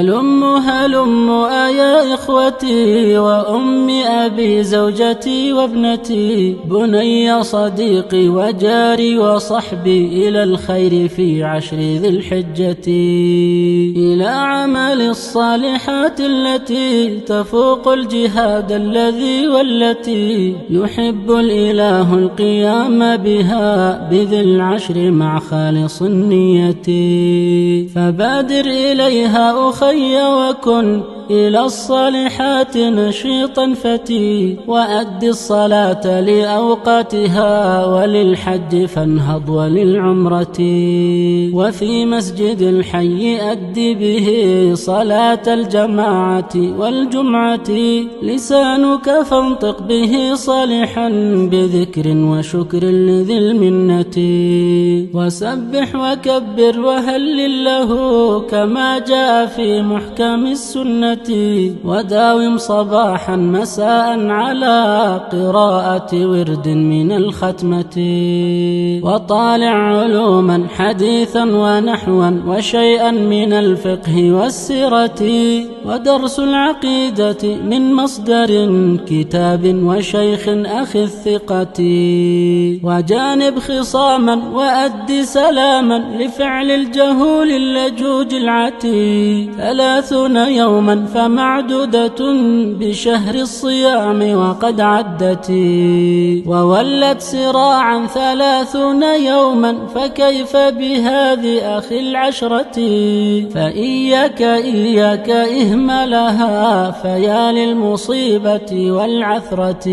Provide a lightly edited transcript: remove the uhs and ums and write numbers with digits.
هلم يا إخوتي وأم أبي زوجتي وابنتي بني صديقي وجاري وصحبي إلى الخير في عشر ذي الحجة، إلى عمل الصالحات التي تفوق الجهاد الذي والتي يحب الإله القيام بها بذي العشر مع خالص النية. فبادر إليها أخي وكن إلى الصالحات نشيطا فتي، وأد الصلاة لأوقاتها وللحج فانهض وللعمرة، وفي مسجد الحي أد به صلاة الجماعة والجمعة، لسانك فانطق به صالحا بذكر وشكر لذي المنة، وسبح وكبر وهلل له كما جاء في محكم السنة، وداوم صباحا مساء على قراءة ورد من الختمة، وطالع علوما حديثا ونحوا وشيئا من الفقه والسيرة، ودرس العقيدة من مصدر كتاب وشيخ أخي الثقة، وجانب خصاما وأد سلاما لفعل الجهول اللجوج العتي، 30 يوما فمعدودة بشهر الصيام وقد عدت، وولت سراعا 30 يوما فكيف بهذه أخي العشرة، فإياك إهملها فيا للمصيبة والعثرة.